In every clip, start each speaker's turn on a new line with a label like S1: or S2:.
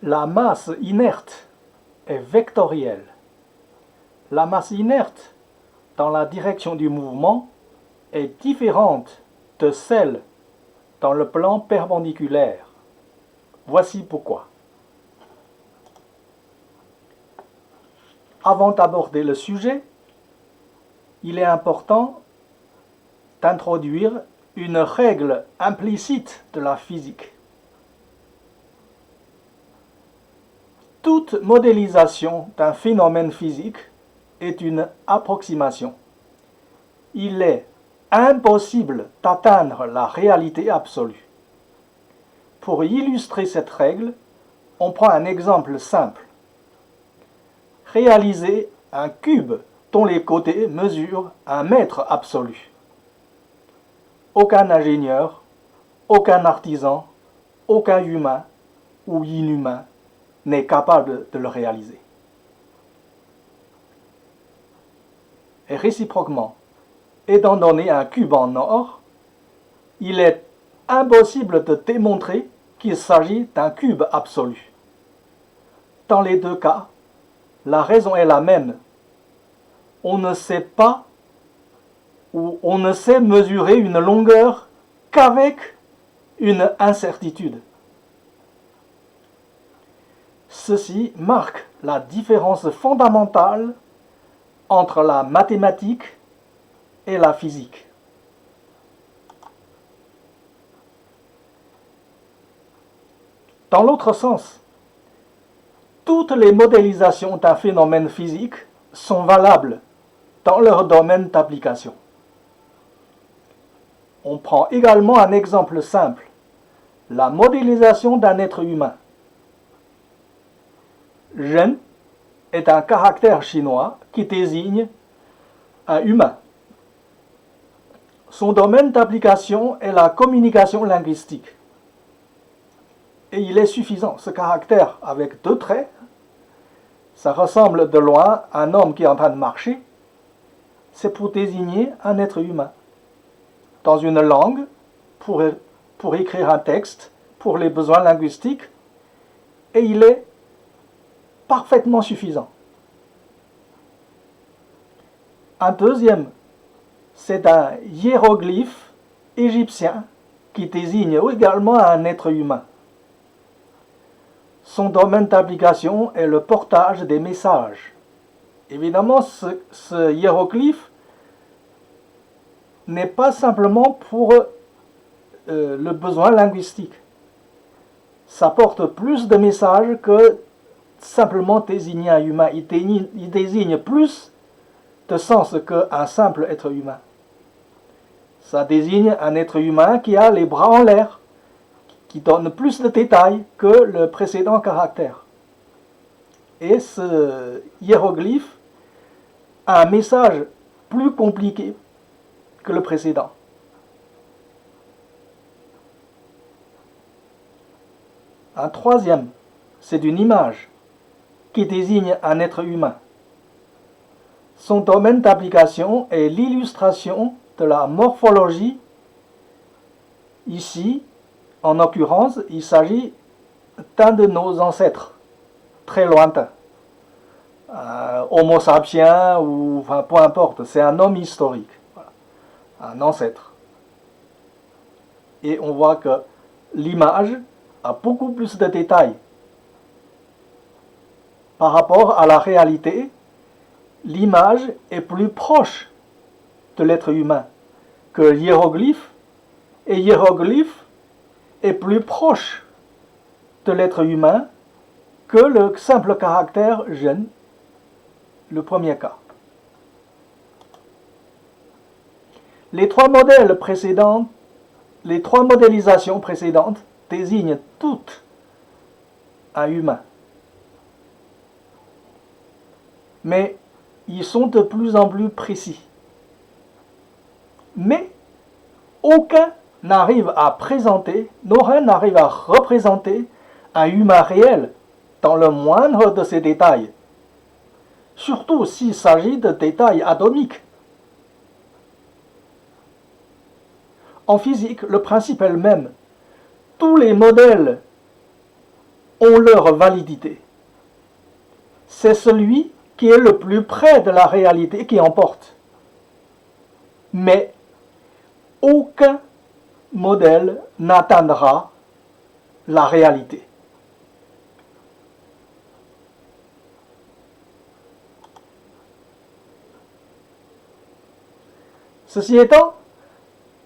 S1: La masse inerte est vectorielle. La masse inerte dans la direction du mouvement est différente de celle dans le plan perpendiculaire. Voici pourquoi. Avant d'aborder le sujet, il est important d'introduire une règle implicite de la physique. Toute modélisation d'un phénomène physique est une approximation. Il est impossible d'atteindre la réalité absolue. Pour illustrer cette règle, on prend un exemple simple. Réalisez un cube dont les côtés mesurent 1 mètre absolu. Aucun ingénieur, aucun artisan, aucun humain ou inhumain n'est capable de le réaliser. Et réciproquement, étant donné un cube en or, il est impossible de démontrer qu'il s'agit d'un cube absolu. Dans les deux cas, la raison est la même. On ne sait pas ou on ne sait mesurer une longueur qu'avec une incertitude. Ceci marque la différence fondamentale entre la mathématique et la physique. Dans l'autre sens, toutes les modélisations d'un phénomène physique sont valables dans leur domaine d'application. On prend également un exemple simple, la modélisation d'un être humain. Ren est un caractère chinois qui désigne un humain. Son domaine d'application est la communication linguistique. Et il est suffisant, ce caractère avec 2 traits, ça ressemble de loin à un homme qui est en train de marcher, c'est pour désigner un être humain. Dans une langue, pour écrire un texte, pour les besoins linguistiques, et il est parfaitement suffisant. Un deuxième, c'est un hiéroglyphe égyptien qui désigne également un être humain. Son domaine d'application est le portage des messages. Évidemment, ce hiéroglyphe n'est pas simplement pour le besoin linguistique. Ça porte plus de messages que simplement désigner un humain. Il désigne plus de sens qu'un simple être humain. Ça désigne un être humain qui a les bras en l'air, qui donne plus de détails que le précédent caractère. Et ce hiéroglyphe a un message plus compliqué que le précédent. Un troisième, c'est une image qui désigne un être humain. Son domaine d'application est l'illustration de la morphologie. Ici, en l'occurrence, il s'agit d'un de nos ancêtres, très lointain. Homo sapiens, ou enfin, peu importe, c'est un homme historique, voilà, un ancêtre. Et on voit que l'image a beaucoup plus de détails. Par rapport à la réalité, l'image est plus proche de l'être humain que l'hiéroglyphe, et l'hiéroglyphe est plus proche de l'être humain que le simple caractère Ren, le premier cas. Les 3 modélisations précédentes désignent toutes un humain. Mais ils sont de plus en plus précis. Mais aucun n'arrive à représenter un humain réel dans le moindre de ses détails, surtout s'il s'agit de détails atomiques. En physique, le principe est le même. Tous les modèles ont leur validité. C'est celui qui est le plus près de la réalité qui emporte. Mais aucun modèle n'atteindra la réalité. Ceci étant,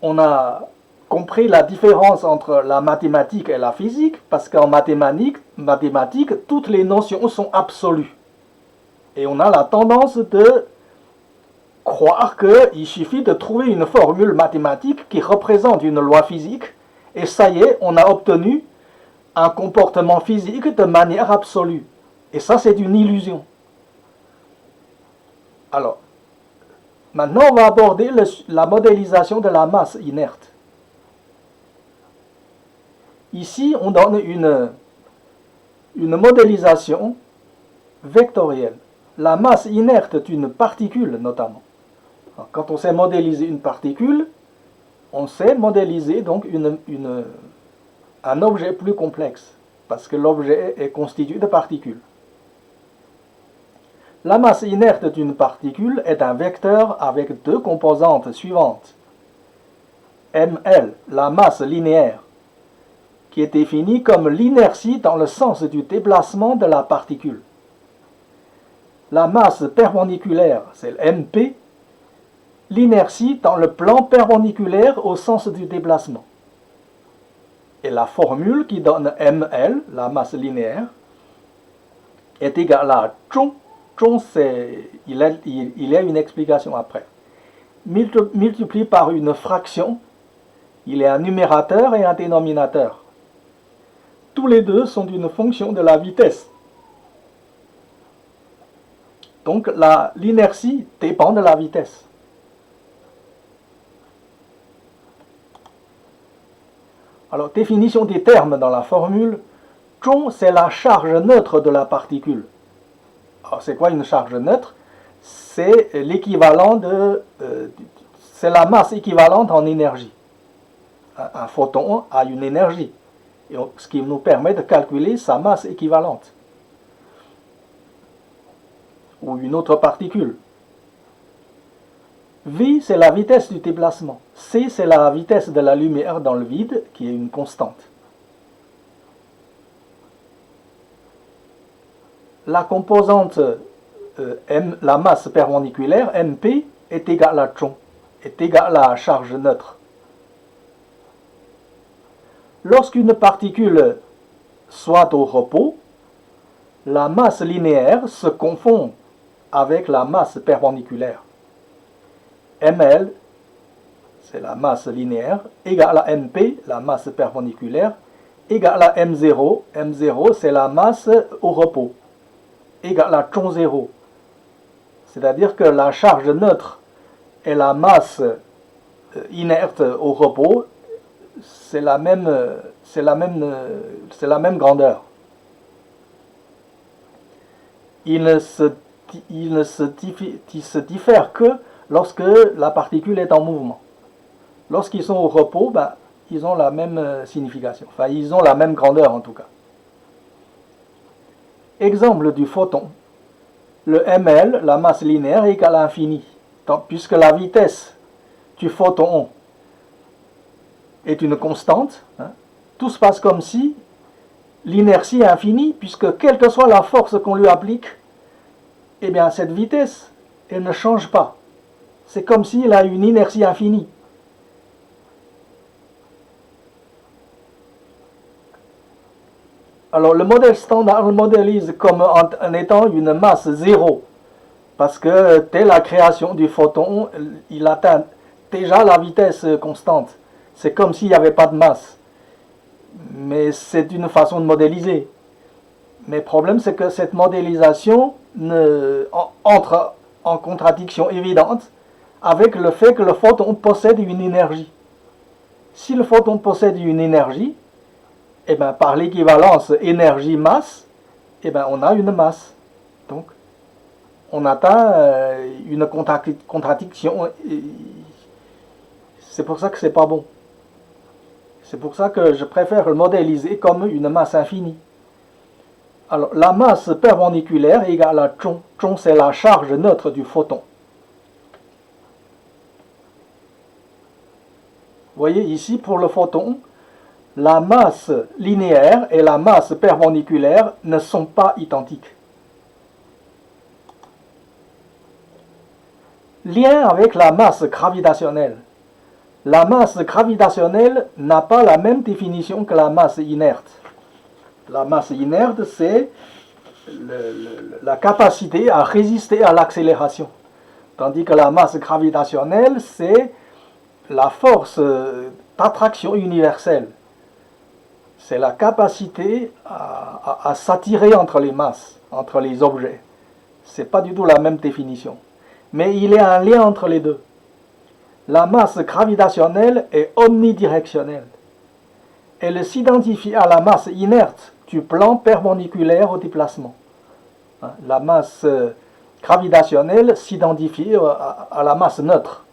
S1: on a compris la différence entre la mathématique et la physique, parce qu'en mathématiques, toutes les notions sont absolues. Et on a la tendance de croire qu'il suffit de trouver une formule mathématique qui représente une loi physique, et ça y est, on a obtenu un comportement physique de manière absolue. Et ça, c'est une illusion. Alors, maintenant, on va aborder la modélisation de la masse inerte. Ici, on donne une modélisation vectorielle. La masse inerte est une particule, notamment. Quand on sait modéliser une particule, on sait modéliser donc un objet plus complexe, parce que l'objet est constitué de particules. La masse inerte d'une particule est un vecteur avec deux composantes suivantes. ml, la masse linéaire, qui est définie comme l'inertie dans le sens du déplacement de la particule. La masse perpendiculaire, c'est mp, l'inertie dans le plan perpendiculaire au sens du déplacement. Et la formule qui donne ml, la masse linéaire, est égale à zhong. Zhong, il y a une explication après. Multiplié par une fraction, il y a un numérateur et un dénominateur. Tous les deux sont une fonction de la vitesse. Donc l'inertie dépend de la vitesse. Alors, définition des termes dans la formule. Zhong, c'est la charge neutre de la particule. Alors, c'est quoi une charge neutre? C'est l'équivalent c'est la masse équivalente en énergie. Un photon a une énergie, et ce qui nous permet de calculer sa masse équivalente. Ou une autre particule. V, c'est la vitesse du déplacement. C, c'est la vitesse de la lumière dans le vide, qui est une constante. La composante la masse perpendiculaire, mp, est égale à zhong, est égale à la charge neutre. Lorsqu'une particule soit au repos, la masse linéaire se confond avec la masse perpendiculaire. ml, c'est la masse linéaire, égale à mp, la masse perpendiculaire, égale à m0. m0, c'est la masse au repos, égale à zhong 0. C'est-à-dire que la charge neutre et la masse inerte au repos, c'est la même grandeur. Il ne se diffère que lorsque la particule est en mouvement. Lorsqu'ils sont au repos, ils ont la même signification. Enfin, ils ont la même grandeur en tout cas. Exemple du photon. Le ml, la masse linéaire, est égale à l'infini. Puisque la vitesse du photon est une constante, tout se passe comme si l'inertie est infinie, puisque quelle que soit la force qu'on lui applique, eh bien cette vitesse, elle ne change pas. C'est comme s'il a une inertie infinie. Alors le modèle standard le modélise comme en étant une masse zéro, parce que dès la création du photon, il atteint déjà la vitesse constante. C'est comme s'il n'y avait pas de masse. Mais c'est une façon de modéliser. Mais le problème, c'est que cette modélisation entre en contradiction évidente avec le fait que le photon possède une énergie. Si le photon possède une énergie, eh bien, par l'équivalence énergie-masse, eh bien, on a une masse. Donc, on atteint une contradiction. C'est pour ça que c'est pas bon. C'est pour ça que je préfère le modéliser comme une masse infinie. Alors, la masse perpendiculaire égale à Zhong. Zhong, c'est la charge neutre du photon. Vous voyez ici, pour le photon, la masse linéaire et la masse perpendiculaire ne sont pas identiques. Lien avec la masse gravitationnelle. La masse gravitationnelle n'a pas la même définition que la masse inerte. La masse inerte, c'est la capacité à résister à l'accélération. Tandis que la masse gravitationnelle, c'est la force d'attraction universelle. C'est la capacité à s'attirer entre les masses, entre les objets. Ce n'est pas du tout la même définition. Mais il y a un lien entre les deux. La masse gravitationnelle est omnidirectionnelle. Elle s'identifie à la masse inerte du plan perpendiculaire au déplacement. La masse gravitationnelle s'identifie à la masse neutre,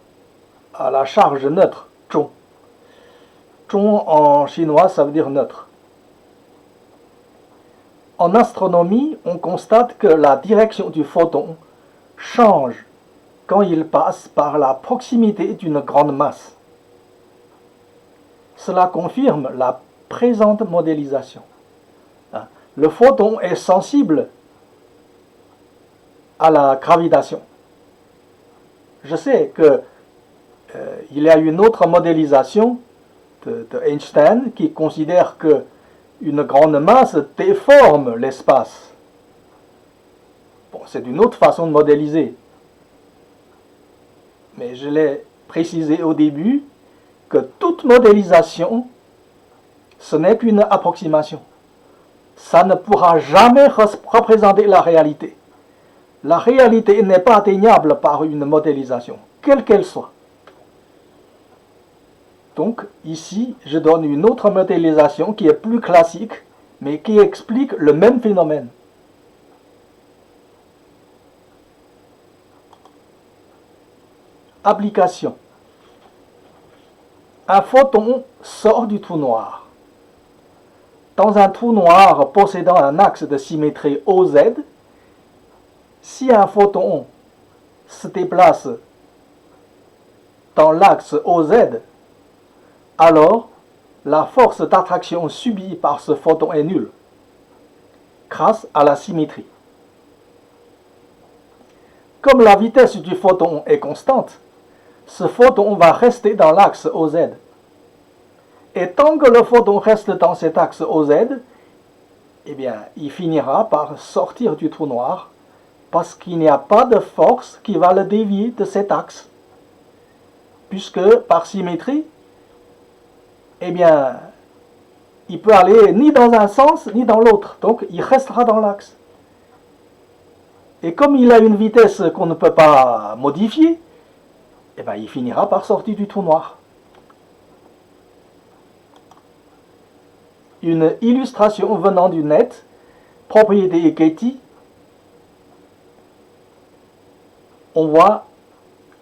S1: à la charge neutre, Zhong. Zhong en chinois, ça veut dire neutre. En astronomie, on constate que la direction du photon change quand il passe par la proximité d'une grande masse. Cela confirme la présente modélisation. Le photon est sensible à la gravitation. Je sais que il y a une autre modélisation de Einstein qui considère que une grande masse déforme l'espace. Bon, c'est une autre façon de modéliser. Mais je l'ai précisé au début que toute modélisation, ce n'est qu'une approximation. Ça ne pourra jamais représenter la réalité. La réalité n'est pas atteignable par une modélisation, quelle qu'elle soit. Donc ici, je donne une autre modélisation qui est plus classique, mais qui explique le même phénomène. Application. Un photon sort du trou noir. Dans un trou noir possédant un axe de symétrie OZ, si un photon se déplace dans l'axe OZ, alors la force d'attraction subie par ce photon est nulle, grâce à la symétrie. Comme la vitesse du photon est constante, ce photon va rester dans l'axe OZ. Et tant que le photon reste dans cet axe OZ, eh bien, il finira par sortir du trou noir, parce qu'il n'y a pas de force qui va le dévier de cet axe. Puisque, par symétrie, eh bien, il peut aller ni dans un sens, ni dans l'autre. Donc, il restera dans l'axe. Et comme il a une vitesse qu'on ne peut pas modifier, eh bien, il finira par sortir du trou noir. Une illustration venant du net, propriété Getty. On voit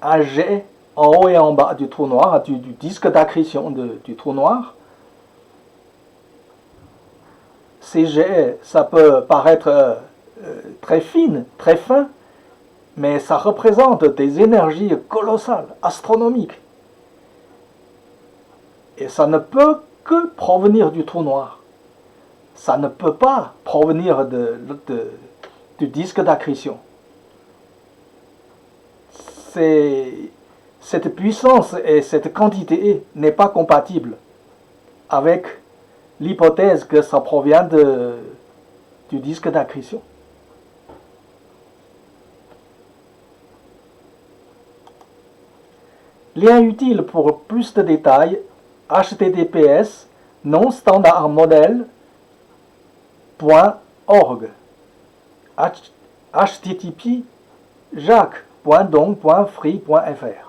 S1: un jet en haut et en bas du trou noir, du disque d'accrétion du trou noir. Ces jets, ça peut paraître très fine, très fin, mais ça représente des énergies colossales, astronomiques. Et ça ne peut que provenir du trou noir. Ça ne peut pas provenir du disque d'accrétion. Cette puissance et cette quantité n'est pas compatible avec l'hypothèse que ça provient du disque d'accrétion. Lien utile pour plus de détails, https nonstandardmodel.org http jacques.dong.free.fr